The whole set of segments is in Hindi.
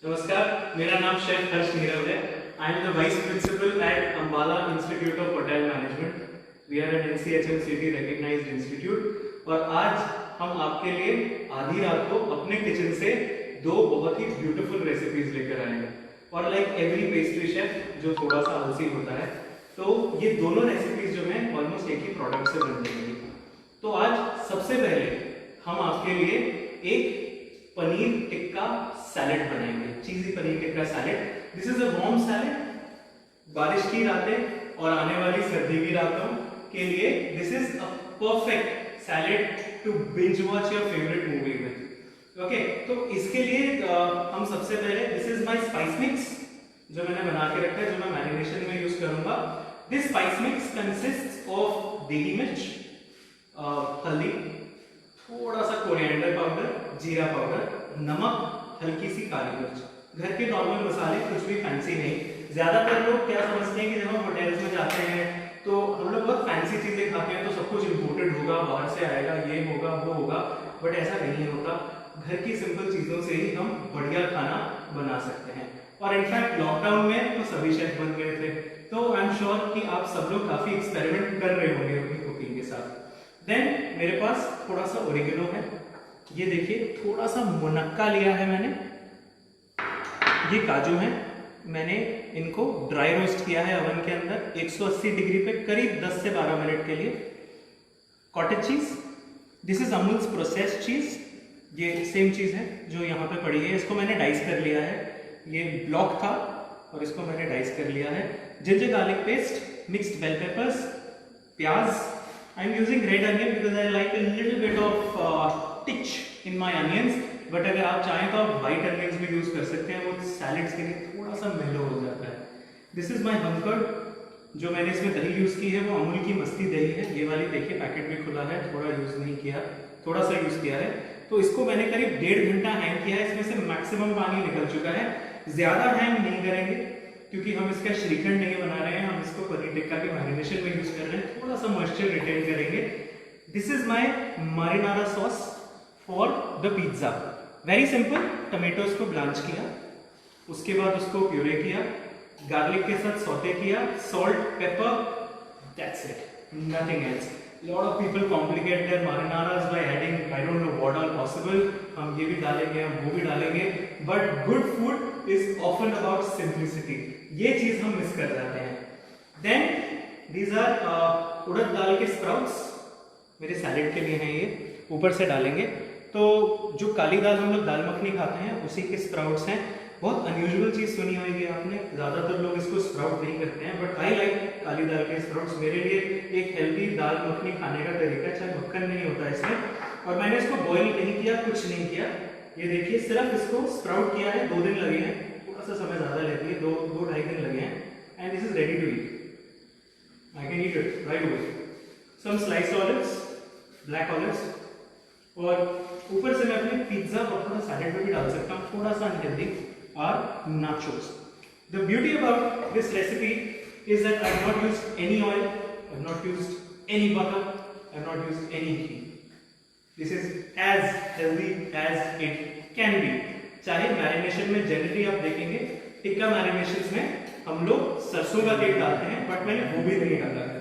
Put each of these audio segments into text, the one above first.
नमस्कार, मेरा नाम शेफ हर्ष नीरव है। I am the vice principal at Ambala institute of hotel management. We are an NCHMCT recognized institute और आज हम आपके लिए आधी रात को अपने किचन से दो बहुत ही ब्यूटीफुल रेसिपीज लेकर आए हैं। और लाइक एवरी पेस्ट्री शेफ जो थोड़ा सा आलसी होता है, तो ये दोनों रेसिपीज जो हैं ऑलमोस्ट एक ही प्रोडक्ट से बन जाएंगी। तो आज सबसे पहले हम आपके लिए एक पनीर टिक्का सैलेड बनाएंगे, cheesy paneer tikka salad. This is a warm salad. बारिश की रातें और आने वाली सर्दी की रातों के लिए this is a perfect salad to binge watch your favourite movie with. Okay, तो इसके लिए हम सबसे पहले, this is my spice mix जो मैंने बना के रखा है, जो मैं मैरिनेशन में यूज करूंगा। This spice mix consists of देगी मिर्च, हल्दी, थोड़ा सा कोरिएंडर पाउडर, जीरा पाउडर, नमक, हल्की सी काली मिर्च। घर के नॉर्मल मसाले, कुछ भी फैंसी नहीं। ज्यादातर लोग क्या समझते हैं कि जब हम होटल्स में जाते हैं तो हम लोग बहुत फैंसी चीजें खाते हैं, तो सब कुछ इम्पोर्टेड होगा, बाहर से आएगा, ये होगा वो होगा, बट ऐसा नहीं होता। घर की सिंपल चीजों से ही हम बढ़िया खाना बना सकते हैं। और इनफैक्ट लॉकडाउन में तो सभी शेफ बन गए थे, तो आई एम श्योर कि आप सब लोग काफी एक्सपेरिमेंट कर रहे होंगे अपनी कुकिंग के साथ। देन मेरे पास थोड़ा सा ओरिगेनो है, ये देखिए, थोड़ा सा मुनक्का लिया है मैंने। ये काजू है, मैंने इनको ड्राई रोस्ट किया है ओवन के अंदर 180 डिग्री पे करीब 10 से 12 मिनट के लिए। Cottage cheese, this is Amuls processed चीज, ये सेम चीज है जो यहाँ पे पड़ी है। इसको मैंने डाइस कर लिया है, ये ब्लॉक था और इसको मैंने डाइस कर लिया है। Ginger garlic paste, mixed bell peppers, प्याज। I am using red onion because I like a little bit of touch in my onions, but अगर आप चाहें तो आप व्हाइट अनियंस भी यूज कर सकते हैं, वो सैलेड्स के लिए थोड़ा सा मेलो हो जाता है। दिस इज माय हंकर्ड, जो मैंने इसमें दही यूज की है वो अमूल की मस्ती दही है। ये वाली देखिए, पैकेट भी खुला है, थोड़ा यूज नहीं किया, थोड़ा सा यूज किया है। तो इसको मैंने करीब 1.5 घंटा हैंग किया है, इसमें से मैक्सिमम पानी निकल चुका है। ज्यादा हैंग नहीं करेंगे क्योंकि हम इसका श्रीखंड नहीं बना रहे हैं, हम इसको पनीर टिक्का के मैरिनेशन में यूज कर रहे हैं, थोड़ा सा मॉइस्चर रिटेन करेंगे। This is my marinara sauce for the pizza. Very simple, tomatoes को ब्लांच किया, उसके बाद उसको प्यूरे किया, गार्लिक के साथ सौते किया, salt, pepper, that's it, nothing else. Lot of people complicate their marinaras by adding I don't know what all possible. हम ये भी डालेंगे, हम वो भी डालेंगे, but good food is often about simplicity. ये चीज हम मिस कर जाते हैं। Then these are urad dal के स्प्राउट्स, मेरे सैलेड के लिए हैं, ये ऊपर से डालेंगे। तो जो काली दाल हम लोग दाल मखनी खाते हैं उसी के स्प्राउट्स हैं। बहुत अनयूजुअल चीज सुनी होगी आपने, ज्यादातर लोग इसको स्प्राउट नहीं करते हैं, बट आई लाइक काली दाल के स्प्राउट्स। मेरे लिए एक हेल्दी दाल मखनी खाने का तरीका, चाहे मक्खन नहीं होता इसमें। और मैंने इसको बॉईल नहीं किया, कुछ नहीं किया, ये देखिए, सिर्फ इसको स्प्राउट किया है। 2 दिन लगे हैं, थोड़ा सा समय ज्यादा लेती है, 2-2.5 दिन लगे हैं। And this is ready to eat, I can eat it right away. Some sliced olives, black olives, और ऊपर से मैं अपने पिज्जा और थोड़ा सैलेड में भी डाल सकता हूँ, थोड़ा सा अनहेल्दी, और nachos. The beauty about this recipe is that I have not used any oil, I have not used any butter, I have not used any ghee. This is as healthy as it can be. चाहे मैरिनेशन में जनरली आप देखेंगे टिक्का मैरिनेशन में हम लोग सरसों का तेल डालते हैं, बट मैंने वो भी नहीं डाला है।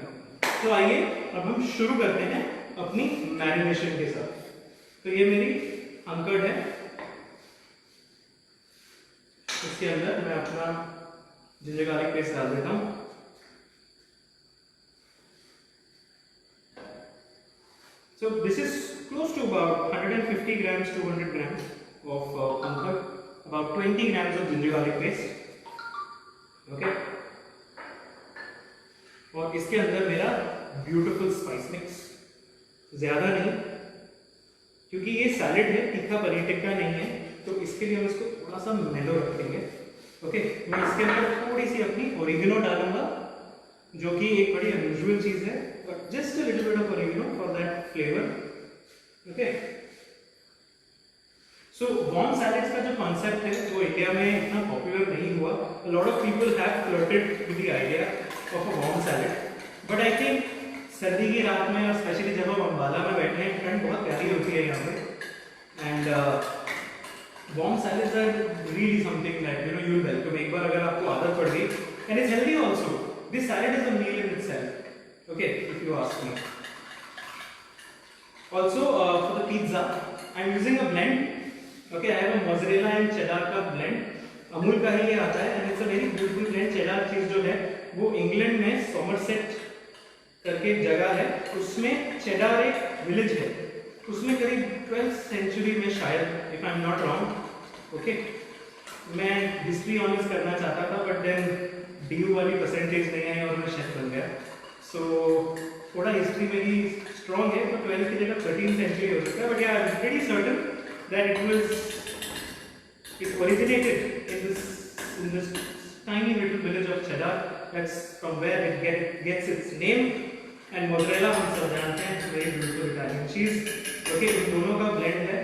तो आइए अब हम शुरू करते हैं अपनी मैरिनेशन के साथ। तो ये मेरी अंकड़ है, इसके अंदर मैं अपना जिंजर गार्लिक पेस्ट डाल देता हूं। So this is close to about 150 grams, 200 grams of अंकड़, about 20 grams of ginger garlic paste. Okay? और इसके अंदर मेरा ब्यूटीफुल स्पाइस मिक्स, ज्यादा नहीं क्योंकि ये सैलेड है, तीखा पनीर टिक्का नहीं है, तो इसके लिए हम इसको थोड़ा सा मेलो रखेंगे। ओके, मैं इसके अंदर थोड़ी सी अपनी ओरिगेनो डालूंगा, जो कि एक बड़ी अनयूजुअल चीज है, but just a little bit of oregano for that flavour. Okay, so warm salads का जो कॉन्सेप्ट है वो इंडिया में इतना पॉपुलर नहीं हुआ। A lot of people have flirted with the idea of a warm salad, but I think सर्दी की रात में और स्पेशली जब हम अंबाला में बैठे हैं, ठंड बहुत प्यारी होती है यहाँ पे, and warm salads are really something that you'll welcome. एक बार अगर आपको आदत पड़ गई, and it's healthy also. This salad is a meal in itself. Okay, if you ask me. Also for the pizza, I'm using a blend. Okay, I have a mozzarella and cheddar का blend. अमूल का ही ये आता है, and it's a very beautiful blend. cheddar चीज जो है वो इंग्लैंड में सोमरसेट करके एक जगह है, उसमें चेडार एक विलेज है, उसमें करीब 12th सेंचुरी में शायद, if I am not wrong, okay, मैं हिस्ट्री ऑनर्स करना चाहता था बट देन डीयू वाली परसेंटेज नहीं आई और मैं शेफ बन गया. सो थोड़ा हिस्ट्री मेरी स्ट्रॉन्ग है, तो 12th की जगह 13th सेंचुरी हो सकता है, but I am pretty certain that it originated in this tiny little village of Cheddar. That's from where it gets its name. And mozzarella हम सब जानते हैं, very beautiful Italian cheese. Okay, इन दोनों का blend है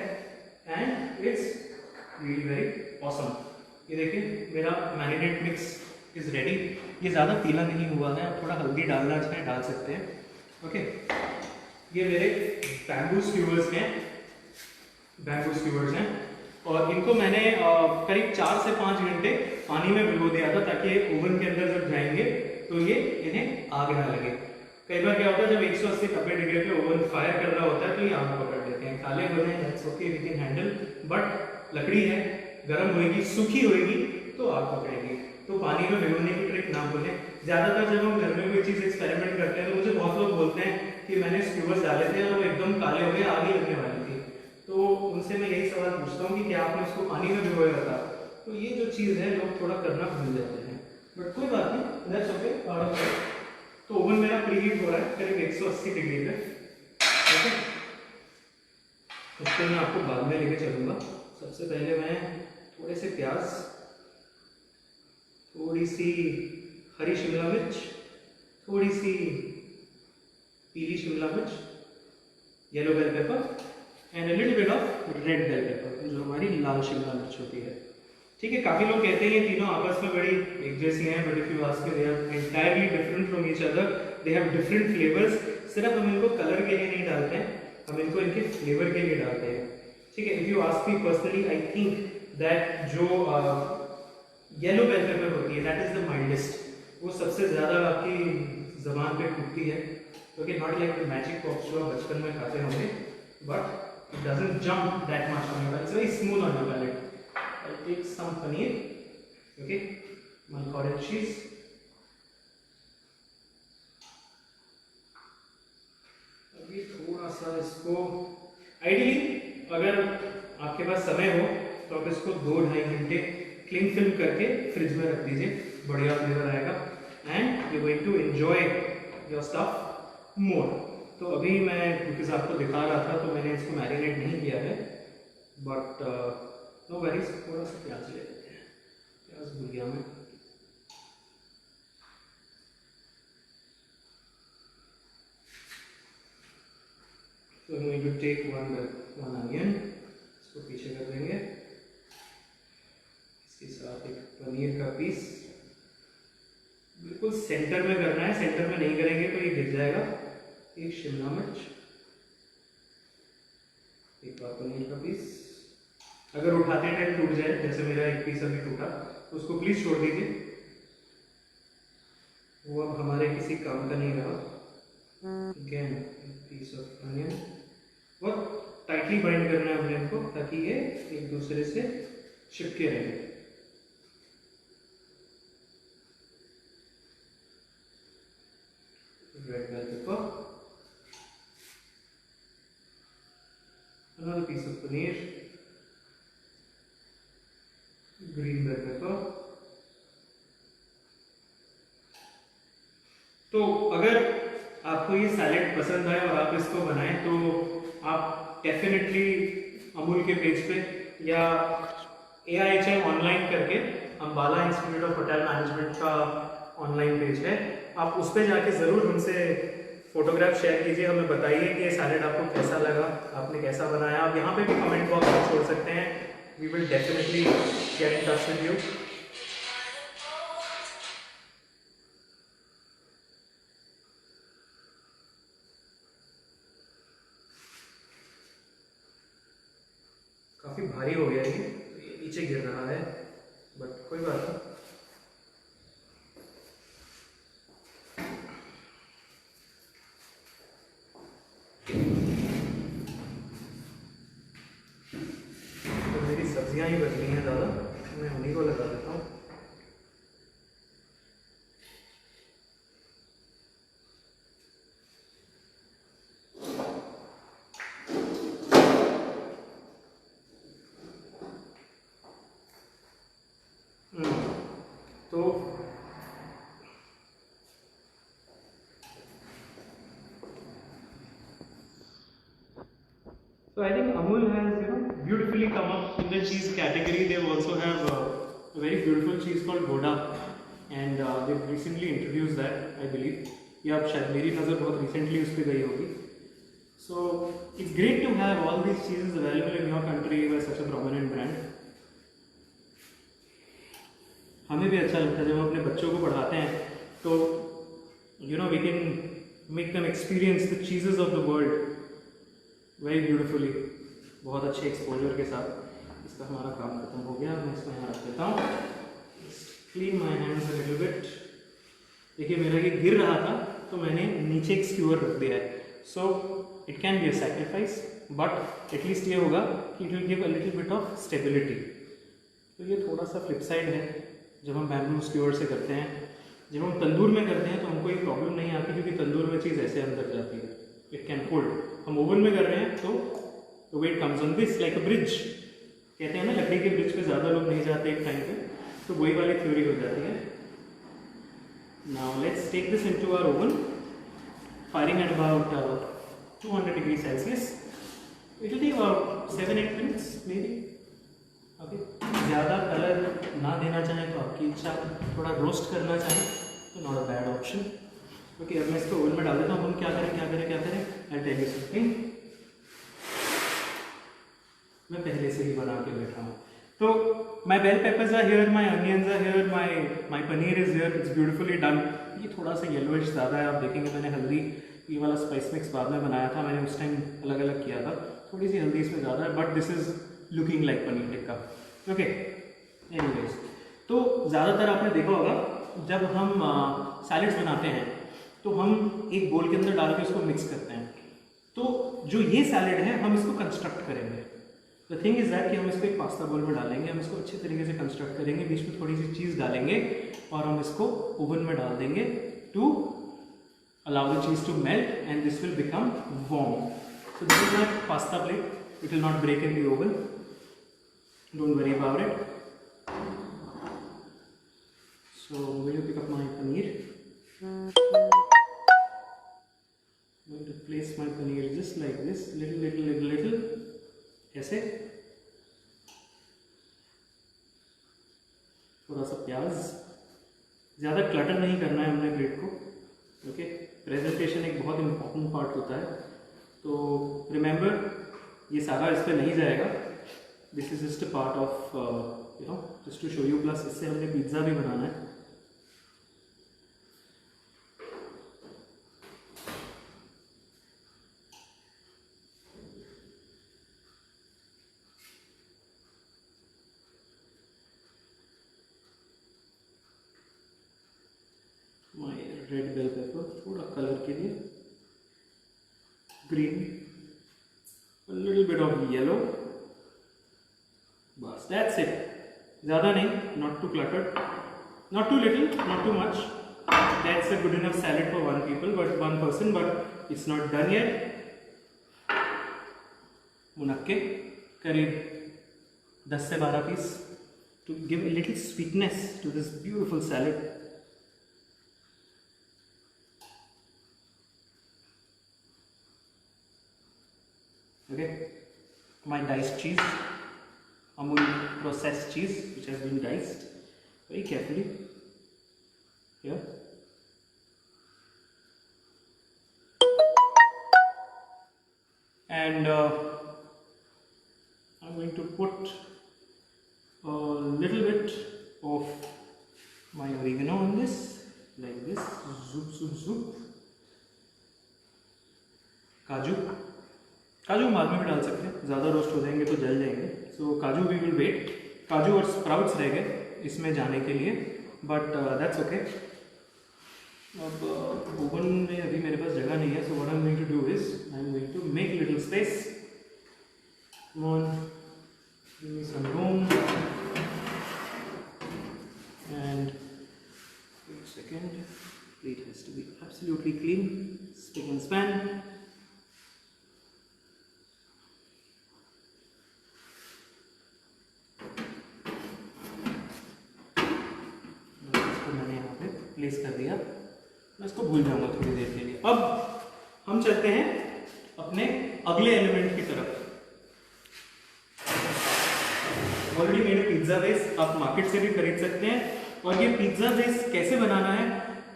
and it's really very awesome. ये देखिए मेरा marinade mix is ready. ये ज़्यादा पीला नहीं हुआ है, थोड़ा हल्दी डालना चाहे डाल सकते हैं. Okay, ये मेरे bamboo skewers हैं और इनको मैंने करीब 4 से 5 घंटे पानी में भिगो दिया था ताकि ओवन के अंदर जब जाएंगे तो ये इन्हें आग ना लगे. कई बार क्या होता है जब 180-90 डिग्री पे ओवन फायर कर रहा होता है तो ये आग पकड़ लेते हैं. काले बने that's okay, we can handle, but लकड़ी है, गर्म होएगी, सूखी होएगी तो आग पकड़ेगी. तो पानी में भिगोने की ट्रिक ना भूलें. ज़्यादातर जब हम घर में कोई चीज़ एक्सपेरिमेंट करते हैं तो मुझे बहुत लोग बोलते हैं कि मैंने स्क्यूवर्स डाले थे और वो एकदम काले हो गए, आग ही लगने वाली थी. तो उनसे मैं यही सवाल पूछता हूँ कि क्या आपने उसको पानी में भिगोया था? तो ये जो चीज़ है लोग थोड़ा करना भूल जाते हैं, बट कोई बात नहीं, that's okay, part of it. तो ओवन मेरा प्रीहीट हो रहा है करीब 180 डिग्री पे. ओके, उसको मैं आपको बाद में लेके चलूँगा. सबसे पहले मैं थोड़े से प्याज, थोड़ी सी हरी शिमला मिर्च, थोड़ी सी पीली शिमला मिर्च, yellow bell pepper and a little bit of red bell pepper, जो हमारी लाल शिमला मिर्च होती है. ठीक है, काफ़ी लोग कहते हैं ये तीनों आपस में बड़ी एक जैसी हैं, but if you ask me they are entirely different from each other. They have different flavours. सिर्फ हम इनको कलर के लिए नहीं डालते हैं, हम इनको इनके फ्लेवर के लिए डालते हैं. ठीक है, if you ask me personally, I think that जो येलो बेल पेपर होती है दैट इज द माइल्डेस्ट. वो सबसे ज़्यादा आपकी ज़बान पे टूटती है. Okay, not like the magic pops जो आप बचपन में खाते होंगे, but it doesn't jump that much on your palate. It's very smooth on your palate. I'll take some paneer. Okay, my cottage cheese. अभी थोड़ा सा इसको, आइडियली अगर आपके पास समय हो तो आप इसको 2-2.5 घंटे क्लिंग फिल्म करके फ्रिज में रख दीजिए, बढ़िया फ्लेवर आएगा and you going to enjoy your stuff more. तो अभी मैं क्योंकि आपको दिखा रहा था तो मैंने इसको मैरिनेट नहीं किया है, बट नो वरीज. थोड़ा सा प्याज ले लेते हैं, प्याज भूल गया मैं. So I'm going to take one onion, इसको पीछे कर देंगे. इसके साथ एक पनीर का पीस, बिल्कुल सेंटर में करना है, सेंटर में नहीं करेंगे तो ये गिर जाएगा. एक शिमला मिर्च, एक और पनीर का पीस. अगर उठाते टाइम टूट जाए, जैसे मेरा एक पीस अभी टूटा, तो उसको प्लीज छोड़ दीजिए, वो अब हमारे किसी काम का नहीं रहा. Again piece of onion. बहुत टाइटली बाइंड करना है हमने इनको ताकि ये एक दूसरे से चिपके रहे. Red bell pepper, another piece of paneer, green bell pepper. तो अगर आपको ये सैलेड पसंद आए और आप इसको बनाएं तो आप डेफिनेटली अमूल के पेज पे या AIHM ऑनलाइन करके, Ambala institute of hotel management का ऑनलाइन पेज है, आप उस पर जाके ज़रूर हमसे फोटोग्राफ शेयर कीजिए, हमें बताइए कि ये सैलेड आपको कैसा लगा, आपने कैसा बनाया. आप यहाँ पे भी कमेंट बॉक्स में छोड़ सकते हैं. We will definitely get in touch with you. काफ़ी भारी हो गया ये, तो पीछे गिर रहा है, बट कोई बात नहीं। तो मेरी सब्जियां ही बच गई हैं ज़्यादा, मैं उन्हीं को लगा देता हूँ। तो I think Amul has beautifully come up in the cheese category. They also have a very beautiful cheese called Gouda, and they've recently introduced that, I believe. या अब शायद मेरी नज़र बहुत recently उस पर गई होगी. So it's great to have all these cheeses available in your country by such a prominent brand. हमें भी अच्छा लगता है जब हम अपने बच्चों को पढ़ाते हैं तो we can make them experience the cheeses of the world very beautifully, बहुत अच्छे एक्सपोजर के साथ। इसका हमारा काम खत्म हो गया, मैं इसको यहाँ रख देता हूँ। Clean my hands a little bit. देखिए मेरा ये गिर रहा था तो मैंने नीचे एक स्क्यूअर रख दिया है, so it can be a sacrifice, but at least ये होगा कि it will give a little bit of stability. तो ये थोड़ा सा फ्लिप साइड है जब हम बैम्बू स्क्यूअर से करते हैं। जब हम तंदूर में करते हैं तो हमको ये प्रॉब्लम नहीं आती, क्योंकि तंदूर में चीज़ ऐसे अंदर जाती है, इट कैन होल्ड। हम ओवन में कर रहे हैं तो weight comes on this like a bridge. कहते हैं ना लकड़ी के ब्रिज पे ज़्यादा लोग नहीं जाते एक टाइम पे, तो वही वाली थ्योरी हो जाती है। Now let's take this into our oven, firing at about 200 degree Celsius. It will take about 7-8 minutes may be. Okay, ज़्यादा कलर ना देना चाहें तो आपकी इच्छा, थोड़ा रोस्ट करना चाहें तो not a bad option. Okay, अब मैं इसको ओवन में डाल देता हूँ। हम क्या करें आई टेल यू समथिंग। मैं पहले से ही बना के बैठा हूँ। तो my bell peppers are here, my onions are here, my paneer is here, it's beautifully done. ये थोड़ा सा येलोइश ज़्यादा है, आप देखेंगे मैंने हल्दी ये वाला स्पाइस मिक्स बाद में बनाया था, मैंने उस टाइम अलग अलग किया था, थोड़ी सी हल्दी इसमें ज़्यादा है, but this is looking like paneer tikka. Okay, anyways, तो ज़्यादातर आपने देखा होगा जब हम सैलेड्स बनाते हैं तो हम एक बोल के अंदर डाल के उसको मिक्स करते हैं। तो जो ये सैलेड है हम इसको कंस्ट्रक्ट करेंगे। द थिंग इज दैट कि हम इसको एक पास्ता बोल में डालेंगे, हम इसको अच्छे तरीके से कंस्ट्रक्ट करेंगे, बीच में थोड़ी सी चीज़ डालेंगे और हम इसको ओवन में डाल देंगे to allow the cheese to melt and this will become warm. So this is my pasta plate, it will not break in the oven, don't worry about it. So we will pick up my paneer, I'm going to place my paneer just like this, little, ऐसे। थोड़ा सा प्याज, ज़्यादा क्लटर नहीं करना है हमने प्लेट को। ओके, प्रेजेंटेशन एक बहुत इम्पोर्टेंट पार्ट होता है, तो रिमेंबर ये सारा इस पर नहीं जाएगा, this is just a part of just to show you. Plus इससे हमने पिज्ज़ा भी बनाना है। रेड बेल पेपर थोड़ा कलर के लिए, green, a little bit of yellow, बस that's it। ज़्यादा नहीं, not too cluttered, not too little, not too much, that's a good enough salad for one person, but it's not done yet। मुनक्के करीब 10 से 12 piece to give a little sweetness to this beautiful salad। Okay, my diced cheese, Amul processed cheese which has been diced very carefully here, and I'm going to put a little bit of my oregano on this, like this, zoop। काजू बाद में भी डाल सकते हैं, ज़्यादा रोस्ट हो जाएंगे तो जल जाएंगे, सो काजू वी विल वेट। काजू और स्प्राउट्स रह गए इसमें जाने के लिए, बट दैट्स ओके। अब ओवन में अभी मेरे पास जगह नहीं है, so what I am going to do is I am going to make little space. Come on, give me some room and wait a second, plate has to be absolutely clean, spick and span. इसको मैंने यहाँ पे प्लेस कर दिया, मैं इसको भूल जाऊंगा थोड़ी देर के लिए। अब हम चलते हैं अपने अगले एलिमेंट की तरफ। ऑलरेडी मेड पिज्जा बेस आप मार्केट से भी खरीद सकते हैं, और ये पिज्जा बेस कैसे बनाना है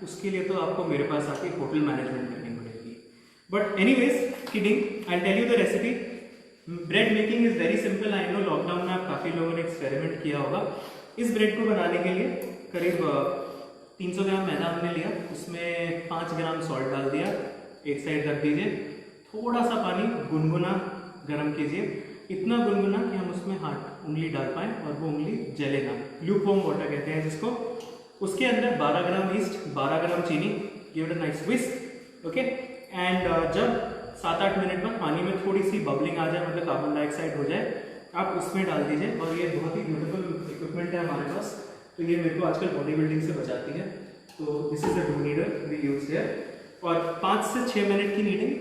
उसके लिए तो आपको मेरे पास आके होटल मैनेजमेंट करनी पड़ेगी। But anyways, kidding, I tell you the recipe. Bread making is very simple. I know lockdown में आप काफ़ी लोगों ने एक्सपेरिमेंट किया होगा। इस ब्रेड को बनाने के लिए करीब 300 ग्राम मैदा हमने लिया, उसमें 5 ग्राम सॉल्ट डाल दिया, एक साइड रख दीजिए। थोड़ा सा पानी गुनगुना गर्म कीजिए, इतना गुनगुना कि हम उसमें हाथ उंगली डाल पाएँ और वो उंगली जले ना, ल्यूकवार्म वाटर कहते हैं जिसको। उसके अंदर 12 ग्राम ईस्ट, 12 ग्राम चीनी, give it a nice whisk, okay. And जब 7-8 मिनट में पानी में थोड़ी सी बबलिंग आ जाए, मतलब कार्बन डाइऑक्साइड हो जाए, आप उसमें डाल दीजिए। और ये बहुत ही ब्यूटीफुल इक्विपमेंट है हमारे पास, तो ये मेरे को आजकल बॉडी बिल्डिंग से बचाती है। तो this is the dough kneader we use here. और 5 से 6 मिनट की kneading,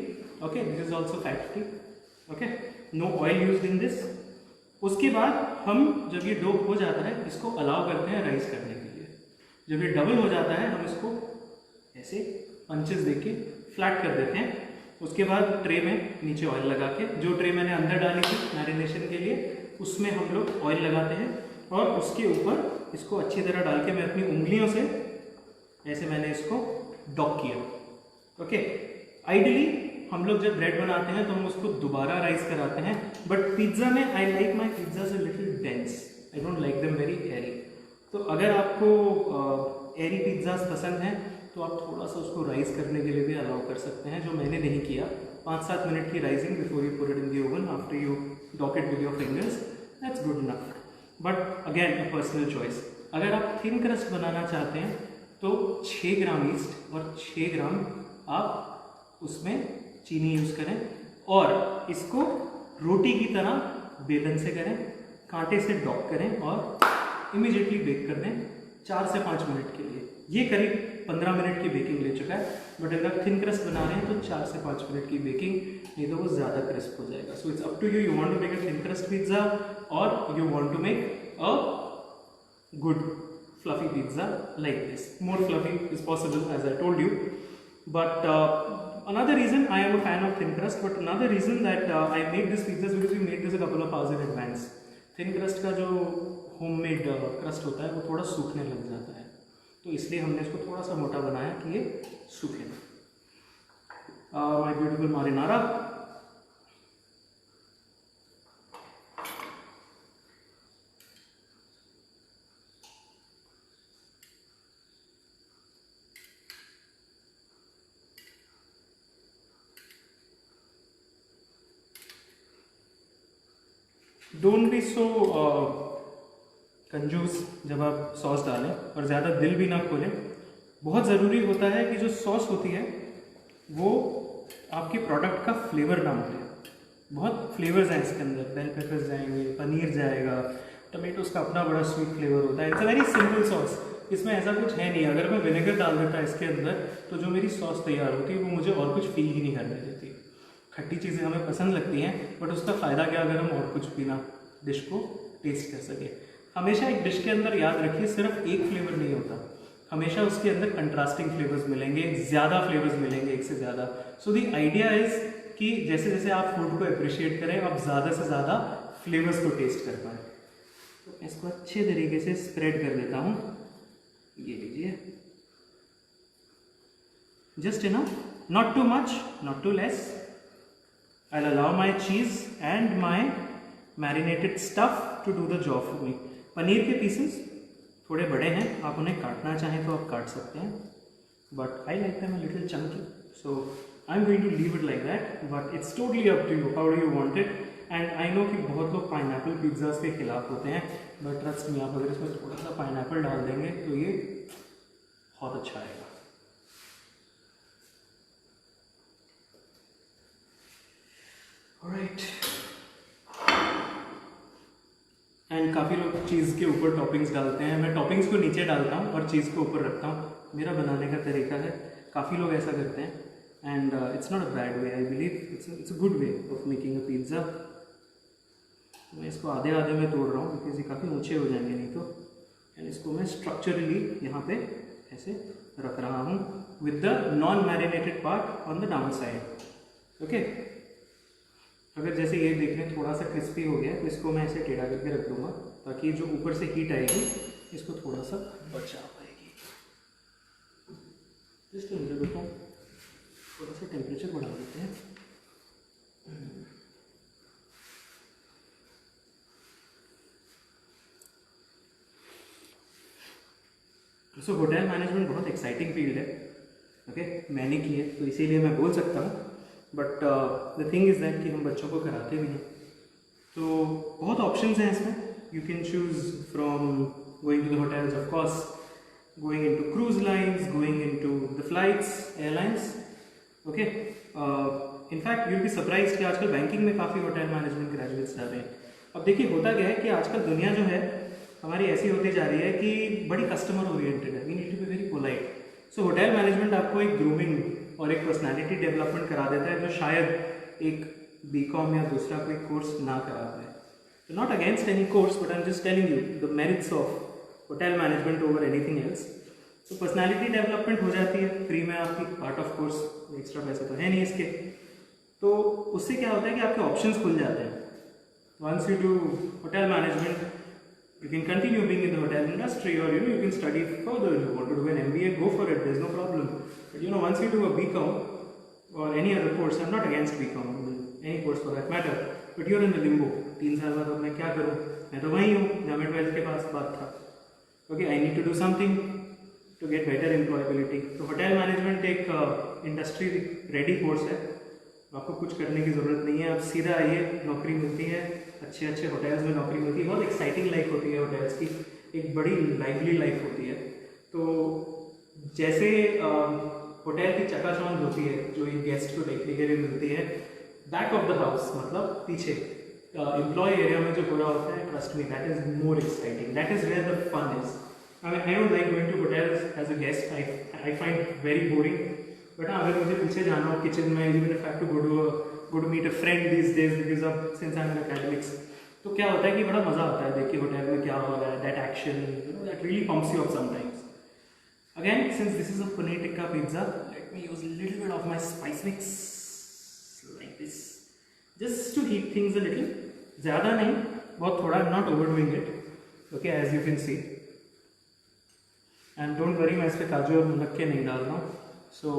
okay. This is also fat free, okay, no oil used in this. उसके बाद हम जब ये डो हो जाता है इसको अलाउ करते हैं राइस करने के लिए। जब ये डबल हो जाता है हम इसको ऐसे पंचेस देके फ्लैट कर देते हैं। उसके बाद ट्रे में नीचे ऑयल लगा के, जो ट्रे मैंने अंदर डाली थी मैरिनेशन के लिए, उसमें हम लोग ऑयल लगाते हैं और उसके ऊपर इसको अच्छी तरह डाल के मैं अपनी उंगलियों से ऐसे मैंने इसको डॉक किया, ओके। आइडियली हम लोग जब ब्रेड बनाते हैं तो हम उसको दोबारा राइस कराते हैं, बट पिज्ज़ा में I like my pizza a little dense, I don't like them very airy. तो अगर आपको एरी पिज्ज़ास पसंद हैं तो आप थोड़ा सा उसको राइस करने के लिए भी अलाउ कर सकते हैं, जो मैंने नहीं किया। 5-7 मिनट की rising before you put it in the oven, after you dock it with your fingers, that's good enough. But again a personal choice. अगर आप थिन क्रस्ट बनाना चाहते हैं तो 6 ग्राम ईस्ट और 6 ग्राम आप उसमें चीनी यूज़ करें, और इसको रोटी की तरह बेलन से करें, कांटे से डॉक करें और इमीडिएटली बेक कर दें 4 से 5 मिनट के लिए। ये करीब 15 मिनट की बेकिंग ले चुका है, बट अगर आप थिन क्रस्ट बना रहे हैं तो 4 से 5 मिनट की बेकिंग, नहीं तो वो ज़्यादा क्रिस्प हो जाएगा। So it's up to you, you want to make a thin crust pizza और you want to make a good fluffy pizza like this. More fluffy is possible, as I told you. But another reason I am a fan of thin crust, but another reason that I made this pizza is because we made this a couple of hours in advance. Thin crust का जो homemade crust होता है वो थोड़ा सूखने लग जाता है, तो इसलिए हमने इसको थोड़ा सा मोटा बनाया कि ये सूखे ना। My beautiful marinara. Don't be so कंजूस जब आप सॉस डालें, और ज़्यादा दिल भी ना खोलें। बहुत ज़रूरी होता है कि जो सॉस होती है वो आपके प्रोडक्ट का फ्लेवर ना मोड़े। बहुत फ्लेवर्स हैं इसके अंदर, बेल पेपर्स जाएंगे, पनीर जाएगा, टमेटोज़ का अपना बड़ा स्वीट फ्लेवर होता है। It's a very simple sauce, इसमें ऐसा कुछ है नहीं। अगर मैं विनेगर डाल देता इसके अंदर तो जो मेरी सॉस तैयार होती है वो मुझे और कुछ फील ही नहीं करने देती। खट्टी चीज़ें हमें पसंद लगती हैं, बट उसका फ़ायदा क्या अगर हम और कुछ बिना डिश को टेस्ट कर सके। हमेशा एक डिश के अंदर याद रखिए सिर्फ एक फ्लेवर नहीं होता, हमेशा उसके अंदर कंट्रास्टिंग फ्लेवर्स मिलेंगे, ज़्यादा फ्लेवर्स मिलेंगे, एक से ज़्यादा। सो द आइडिया इज़ कि जैसे जैसे आप फूड को अप्रिशिएट करें, आप ज़्यादा से ज़्यादा फ्लेवर्स को टेस्ट कर पाएँ। तो इसको अच्छे तरीके से स्प्रेड कर देता हूँ, ये लीजिए, just enough, not too much, not too less. I'll allow my cheese and my marinated stuff to do the job for me. Paneer के पीसेस थोड़े बड़े हैं, आप उन्हें काटना चाहें तो आप काट सकते हैं, but I like them a little chunky, so I'm going to leave it like that. But it's totally up to you. How do you want it? And I know कि बहुत लोग पाइनएप्पल पिज्ज़ाज के खिलाफ होते हैं, बट ट्रस्ट में आप अगर इसमें थोड़ा सा पाइनएप्पल डाल देंगे तो ये बहुत अच्छा आएगा। ऑलराइट, एंड काफ़ी लोग चीज़ के ऊपर टॉपिंग्स डालते हैं, मैं टॉपिंग्स को नीचे डालता हूँ और चीज़ को ऊपर रखता हूँ, मेरा बनाने का तरीका है। काफ़ी लोग ऐसा करते हैं and it's not a bad way, I believe it's a good way of making a pizza. मैं इसको आधे आधे में तोड़ रहा हूँ बिकॉज ये काफ़ी ऊंचे हो जाएंगे नहीं तो, एंड इसको मैं स्ट्रक्चरली यहाँ पे ऐसे रख रहा हूँ with the non marinated part on the down side. Okay, अगर जैसे ये देखने थोड़ा सा क्रिस्पी हो गया तो इसको मैं ऐसे टेढ़ा करके रख दूँगा ताकि जो ऊपर से हीट आएगी इसको थोड़ा सा बचा पाएगी। जस्ट थोड़ा सा टेम्परेचर बढ़ा देते हैं। सो होटल मैनेजमेंट बहुत एक्साइटिंग फील्ड है। ओके, मैंने की है तो इसीलिए मैं बोल सकता हूँ, but the thing is that कि हम बच्चों को कराते भी हैं तो बहुत ऑप्शंस हैं इसमें। You can choose from going to the hotels, of course going into cruise lines, going into the flights, airlines. Okay, in fact you will be surprised कि आजकल बैंकिंग में काफ़ी होटल मैनेजमेंट ग्रेजुएट्स जा रहे हैं। अब देखिए होता क्या है कि आजकल दुनिया जो है हमारी ऐसी होती जा रही है कि बड़ी कस्टमर ओरिएंटेड है, we need to be very polite. So hotel management आपको एक ग्रूमिंग और एक पर्सनैलिटी डेवलपमेंट करा देता है जो शायद एक बीकॉम या दूसरा कोई कोर्स ना करा पाए। तो not against any course, but I am just telling you the merits of hotel management over anything else. तो पर्सनैलिटी डेवलपमेंट हो जाती है फ्री में आपकी, पार्ट ऑफ कोर्स, एक्स्ट्रा पैसे तो है नहीं इसके। तो उससे क्या होता है कि आपके ऑप्शंस खुल जाते हैं। Once you do hotel management, you can continue being in the hotel industry, or you can study further. If you want to do an MBA, go for it, there's no problem. But once you do a BCom or any other course, I'm not against BCom, any course for that matter, but you're in the limbo. 3 साल बाद अब मैं क्या करूँ, मैं तो वहीं हूँ जहाँ मैं 12th के पास बात था। Okay, I need to do something to get better employability. तो होटल मैनेजमेंट एक इंडस्ट्री रेडी कोर्स है, आपको कुछ करने की ज़रूरत नहीं है, आप सीधा आइए, नौकरी मिलती है, अच्छे अच्छे होटल्स में नौकरी मिलती है, बहुत एक्साइटिंग लाइफ होती है होटल्स की, एक बड़ी लाइवली लाइफ होती है। तो जैसे होटल की चकाचौंध होती है जो एक गेस्ट को देखने के लिए मिलती है, बैक ऑफ द हाउस मतलब पीछे एम्प्लॉय एरिया में जो हो रहा होता है, trust me that is more exciting, that is where the fun is. I don't like going to hotels as a guest, I find very boring. But हाँ, अगर मुझे पीछे जाना हो किचन में, even if I have to go to meet a friend these days because of since I'm in academics, तो क्या होता है कि बड़ा मज़ा आता है देखिए होटल में क्या हो रहा है, that action, that really pumps you up sometimes. Again, since this is a paneer tikka pizza, let me use a little bit of my spice mix like this, just to heat things a little. ज़्यादा नहीं, बहुत थोड़ा, I'm not overdoing it. Okay, as you can see. And don't worry, मैं इस पे काजू और मुनक्के नहीं डाल रहा हूँ. So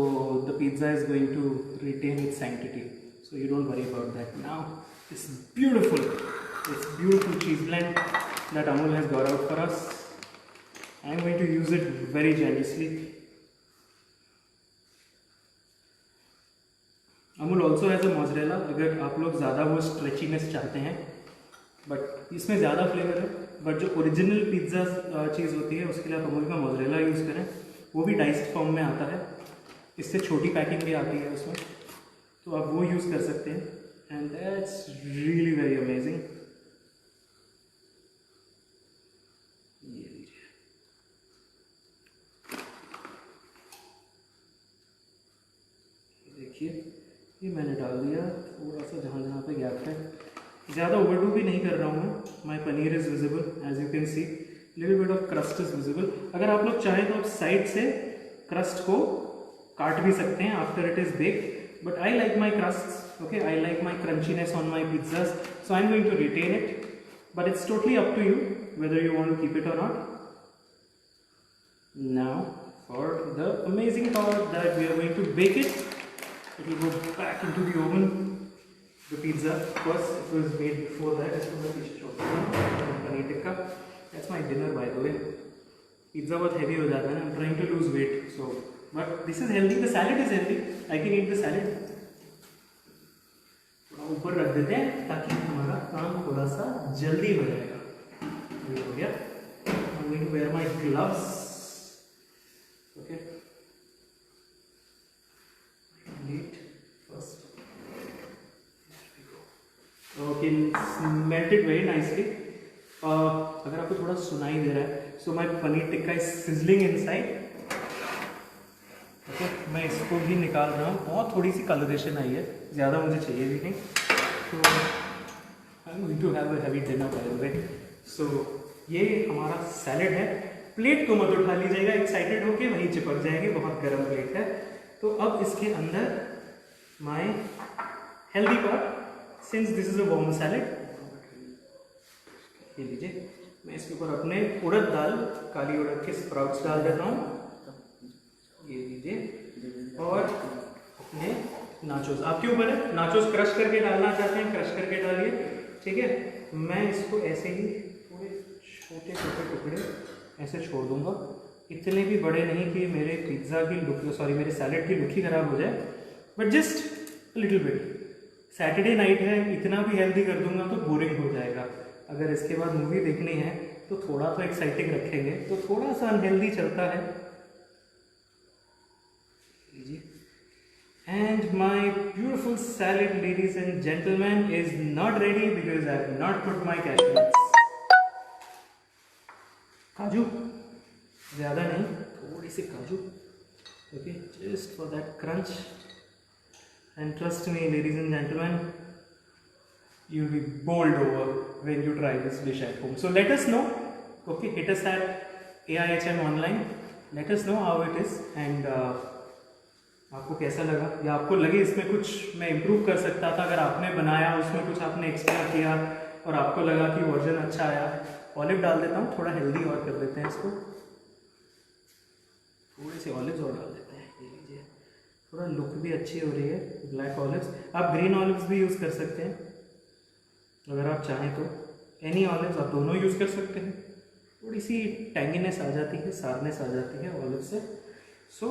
the pizza is going to retain its sanctity. So you don't worry about that. Now this beautiful cheese blend that Amul has got out for us, I am going to use it very generously. Amul also has a mozzarella, अगर आप लोग ज़्यादा वो stretchiness चाहते हैं, बट इसमें ज़्यादा फ्लेवर है, बट जो ओरिजिनल पिज्ज़ा चीज़ होती है उसके लिए आप अमूल का मोज़रेला यूज़ करें, वो भी डाइस्ड फॉर्म में आता है, इससे छोटी पैकिंग भी आती है उसमें, तो आप वो यूज़ कर सकते हैं, and that's really very amazing. ये लीजिए, देखिए ये मैंने डाल दिया थोड़ा सा जहाँ जहाँ पे गैप है, ज़्यादा ओवरडू भी नहीं कर रहा हूँ मैं। My paneer is visible as you can see, little bit of crust is visible. अगर आप लोग चाहें तो आप साइड से क्रस्ट को काट भी सकते हैं after it is baked, but I like my crusts, okay, I like my crunchiness on my pizzas, so I'm going to retain it, but it's totally up to you whether you want to keep it or not. Now for the amazing part that we are going to bake it, it will go back into the oven. The pizza, of course, it was made before that, as well as paneer tikka. That's my dinner, by the way. Pizza बहुत heavy हो जाता है ना, I'm trying to lose weight, so but this is healthy. The salad is healthy. I can eat the salad. थोड़ा ऊपर रख देते हैं ताकि हमारा काम थोड़ा सा जल्दी हो जाएगा। ये हो गया। I'm going to wear my gloves. Okay. Plate first. Okay, melted very nicely. अगर आपको थोड़ा सुनाई दे रहा है, so my paneer tikka is sizzling inside. Okay, मैं इसको भी निकाल रहा हूँ। बहुत थोड़ी सी कलरेशन आई है, ज़्यादा मुझे चाहिए भी नहीं। तो I'm going to have a heavy dinner by the way. So ये हमारा सैलेड है। प्लेट को मत उठा लीजिएगा एक्साइटेड होके, वहीं चिपक जाएंगे, बहुत गर्म प्लेट है। तो अब इसके अंदर my healthy part, since this is a warm salad, ये लीजिए। मैं इसके ऊपर अपने उड़द दाल, काली उड़द के स्प्राउट्स डाल देता हूँ, ये लीजिए। और अपने नाचोस आपके ऊपर है, नाचोस क्रश करके डालना चाहते हैं क्रश करके डालिए, ठीक है। मैं इसको ऐसे ही थोड़े छोटे छोटे टुकड़े ऐसे छोड़ दूंगा, इतने भी बड़े नहीं कि मेरे पिज्ज़ा की लुक, सॉरी मेरे सैलेड की लुक ही खराब हो जाए, but just little bit. Saturday night है, इतना भी हेल्दी कर दूंगा तो बोरिंग हो जाएगा। अगर इसके बाद मूवी देखनी है तो थोड़ा तो एक्साइटिंग रखेंगे, तो थोड़ा सा अनहेल्दी चलता है। And my beautiful salad, ladies and gentlemen, is not ready because I have not put my cashew nuts. काजू ज़्यादा नहीं, थोड़ी सी काजू, okay, just for that crunch. And trust me, ladies and gentlemen, you'll be bowled over when you try this dish at home. So let us know, okay, hit us at AIHM online, let us know how it is and आपको कैसा लगा, या आपको लगे इसमें कुछ मैं इम्प्रूव कर सकता था, अगर आपने बनाया उसमें कुछ आपने एक्स्ट्रा किया और आपको लगा कि वर्जन अच्छा आया। ऑलिव डाल देता हूँ, थोड़ा हेल्दी और कर देते हैं इसको, थोड़े से ऑलिव्स और डाल देते हैं, ये लीजिए, थोड़ा लुक भी अच्छी हो रही है। ब्लैक ऑलिव्स, आप ग्रीन ऑलिव्स भी यूज़ कर सकते हैं अगर आप चाहें तो, एनी ऑलिव्स आप दोनों यूज़ कर सकते हैं। थोड़ी सी टैंगीनेस आ जाती है, सारनेस आ जाती है ऑलिव से। So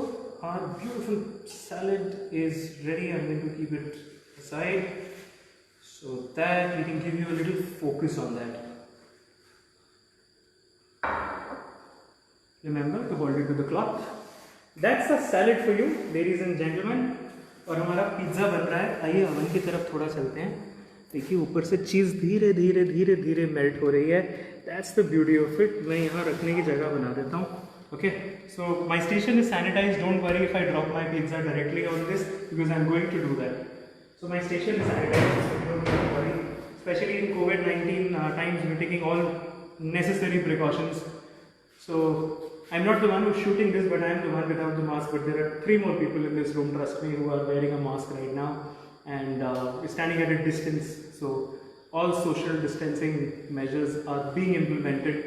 our beautiful salad is ready. I'm going to keep it aside so that we can give you a little focus on that. Remember to hold it to the cloth. That's the salad for you, ladies and gentlemen. और हमारा पिज्ज़ा बन रहा है। आइए ओवन की तरफ थोड़ा चलते हैं। देखिए ऊपर से चीज़ धीरे धीरे धीरे धीरे मेल्ट हो रही है। That's the beauty of it. मैं यहाँ रखने की जगह बना देता हूँ। Okay, so my station is sanitized. Don't worry if I drop my pizza directly on this because I'm going to do that. So my station is sanitized, so don't worry. Especially in COVID-19 times, we're taking all necessary precautions. So I'm not the one who's shooting this, but I'm the one without the mask. But there are 3 more people in this room, trust me, who are wearing a mask right now, and we're standing at a distance. So all social distancing measures are being implemented.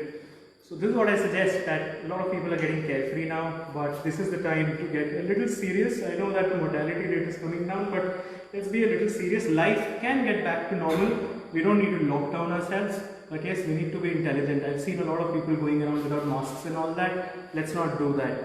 So this is what I suggest, that a lot of people are getting carefree now, but this is the time to get a little serious. I know that the mortality rate is coming down, but let's be a little serious. Life can get back to normal. We don't need to lock down ourselves, but yes, we need to be intelligent. I've seen a lot of people going around without masks and all that. Let's not do that.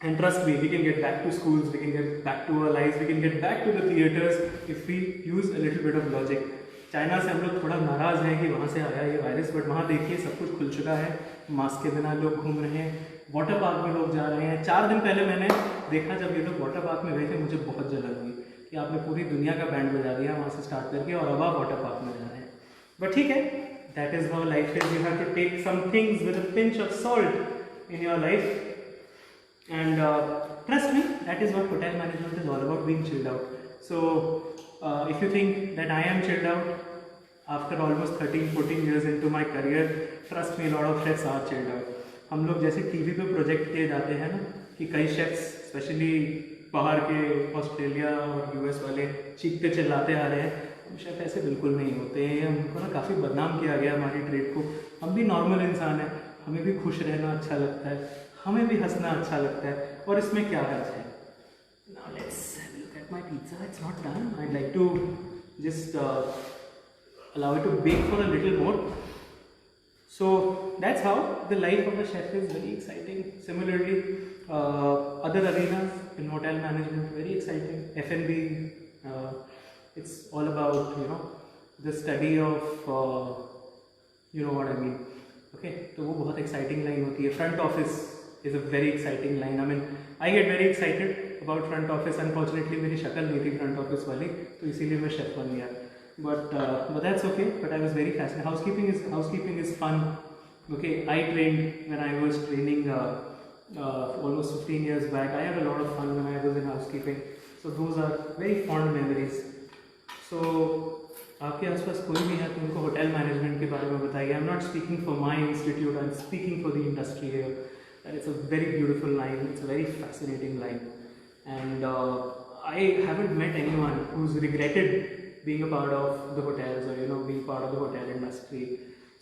And trust me, we can get back to schools, we can get back to our lives, we can get back to the theaters if we use a little bit of logic. China से हम लोग थोड़ा नाराज़ हैं कि वहाँ से आया ये वायरस, बट वहाँ देखिए सब कुछ खुल चुका है, मास्क के बिना लोग घूम रहे हैं, वाटर पार्क में लोग जा रहे हैं। 4 दिन पहले मैंने देखा जब ये लोग वाटर पार्क में गए थे, मुझे बहुत जलन हुई कि आपने पूरी दुनिया का बैंड बजा दिया वहाँ से स्टार्ट करके, और अब आप वाटर पार्क में जा रहे हैं। बट ठीक है, that is how life is. You have to take some things with a pinch of salt in your life, and trust me, that is what hotel management is all about, being chilled out. So if you think that I am chilled out after almost 13-14 years into my career, trust me, a lot of chefs are chilled out. हम लोग जैसे टीवी पे प्रोजेक्ट किए जाते हैं ना, कि कई शेफ्स स्पेशली बाहर के ऑस्ट्रेलिया और यूएस वाले चीखते चिल्लाते आ रहे हैं, हम शेफ ऐसे बिल्कुल नहीं होते हैं। हमको ना काफ़ी बदनाम किया गया हमारी ट्रेड को। हम भी नॉर्मल इंसान हैं, हमें भी खुश रहना अच्छा लगता है, हमें भी हंसना अच्छा लगता है, और इसमें क्या हर्ज है। Now let's look at my pizza. It's not done. I'd like to just allow it to bake for a little more. So that's how the life of a chef is, very exciting. Similarly, other arenas in hotel management, very exciting. F&B, it's all about the study of what I mean. Okay, तो वो बहुत exciting line होती है. Front office is a very exciting line. I mean, I get very excited about front office. Unfortunately मेरी शक्ल नहीं थी front office वाली, तो इसीलिए मैं chef बन गया. But that's okay. But I was very fascinated. Housekeeping is fun. Okay, I trained when I was training almost 15 years back. I had a lot of fun when I was in housekeeping. So those are very fond memories. So आपके आसपास कोई भी है तो उनको होटल मैनेजमेंट के बारे में बताइए. I am not speaking for my institute, I am speaking for the industry here. And it's a very beautiful line, it's a very fascinating line. And I haven't met anyone who is regretted being a part of the hotels or being part of the hotel industry.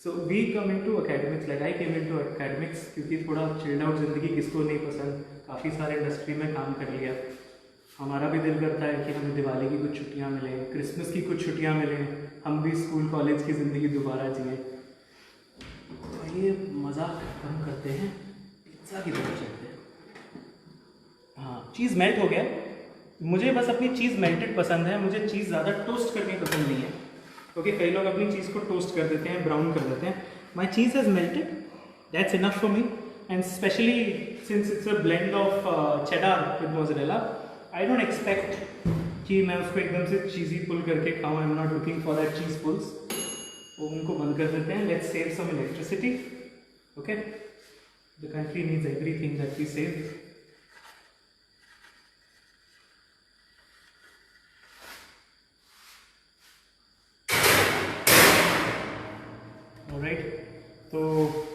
So we come into academics, like I came into academics क्योंकि थोड़ा chilled out ज़िंदगी किसको नहीं पसंद. काफ़ी सारे इंडस्ट्री में काम कर लिया. हमारा भी दिल करता है कि हमें दिवाली की कुछ छुट्टियाँ मिलें, क्रिसमस की कुछ छुट्टियाँ मिलें, हम भी स्कूल कॉलेज की ज़िंदगी दोबारा जिए. तो ये मज़ाक कम करते हैं, पिज्ज़ा की तरफ चलते हैं. हाँ, चीज़ मेल्ट हो गया. मुझे बस अपनी चीज़ मेल्टेड पसंद है, मुझे चीज़ ज़्यादा टोस्ट करनी पसंद नहीं है. ओके, कई लोग अपनी चीज़ को टोस्ट कर देते हैं, ब्राउन कर देते हैं. My cheese has melted, that's enough for me. And specially since it's a blend of cheddar with mozzarella, I don't expect कि मैं उसको एकदम से चीज़ी पुल करके खाऊँ. I am not looking for that cheese pulls. वो उनको बंद कर देते हैं. Let's save some electricity. Okay, the country needs everything that we save. Right, तो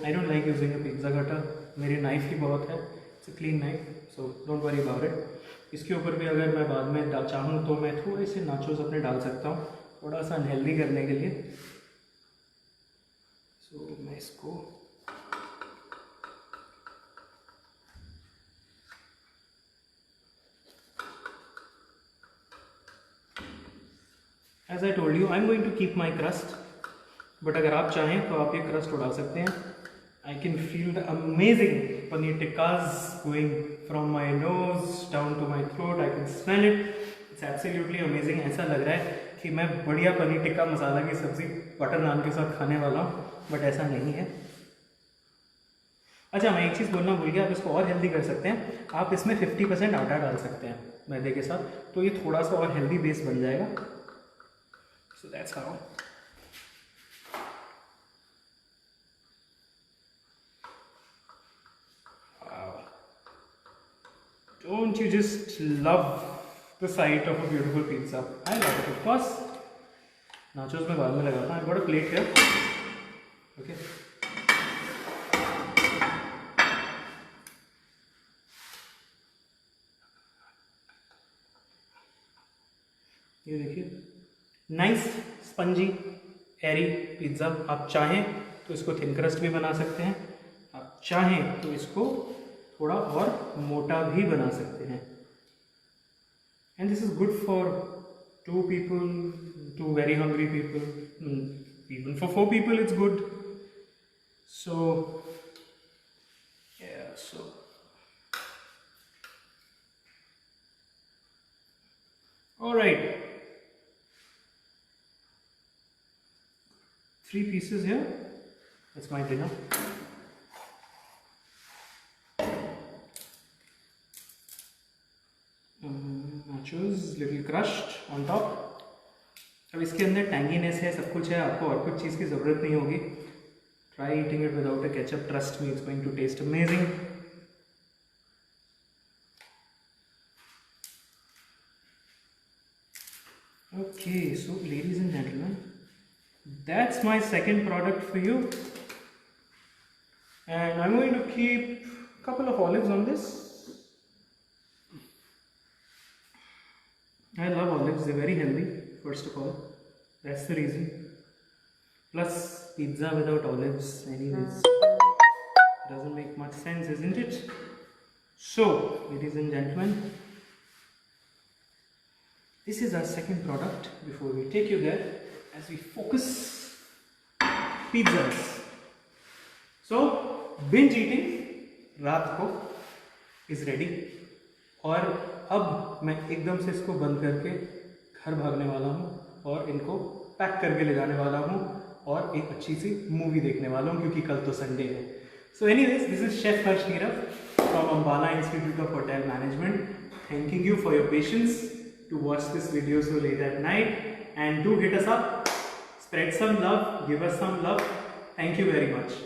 I don't like using a pizza cutter. मेरी नाइफ ही बहुत है. It's a clean knife, so don't worry about it. इसके ऊपर भी अगर मैं बाद में चाहूँ तो मैं थोड़े से नाचोस अपने डाल सकता हूँ, थोड़ा सा अनहेल्दी करने के लिए. सो मैं इसको as I told you, I am going to keep my crust. But अगर आप चाहें तो आप ये क्रस्ट उड़ा सकते हैं. I can feel the amazing paneer tikkas going from my nose down to my throat. I can smell it. It's absolutely amazing. ऐसा लग रहा है कि मैं बढ़िया पनीर टिक्का मसाला की सब्ज़ी बटर नान के साथ खाने वाला हूँ, बट ऐसा नहीं है. अच्छा, मैं एक चीज़ बोलना भूल गया. आप इसको और हेल्दी कर सकते हैं. आप इसमें 50% आटा डाल सकते हैं मैदे के साथ, तो ये थोड़ा सा और हेल्दी बेस बन जाएगा. So that's how. Don't you just love the sight of a beautiful pizza? I love it, of course. Nachos मैं बाद में लगाता हूँ. I got a plate here. Okay. ये देखिए, नाइस स्पंजी एरी पिज़्ज़ा. आप चाहें तो इसको थिन क्रस्ट भी बना सकते हैं, आप चाहें तो इसको थोड़ा और मोटा भी बना सकते हैं. And this is good for 2 people, 2 very hungry people, even for 4 people it's good. So yeah, so all right, 3 pieces here. That's my dinner. Nachos little crushed on top. अब इसके अंदर टैंगीनेस है, सब कुछ है, आपको और कुछ चीज़ की ज़रूरत नहीं होगी. Try eating it without a ketchup. Trust me, it's going to taste amazing. Okay, so ladies and gentlemen, that's my second product for you, and I'm going to keep a couple of olives on this. I love olives, they're very healthy, first of all. That's the reason. Plus, pizza without olives, anyways, doesn't make much sense, isn't it? So, ladies and gentlemen, this is our second product. Before we take you there, as we focus pizzas. So, binge eating रात को is ready. और अब मैं एकदम से इसको बंद करके घर भागने वाला हूँ. और इनको पैक करके ले जाने वाला हूँ और एक अच्छी सी मूवी देखने वाला हूँ क्योंकि कल तो संडे है. So anyways, this is chef Harsh Nirav from Ambala Institute of Hotel Management, thanking you for your patience to watch this video so late at night, and do hit us up, spread some love, give us some love. Thank you very much.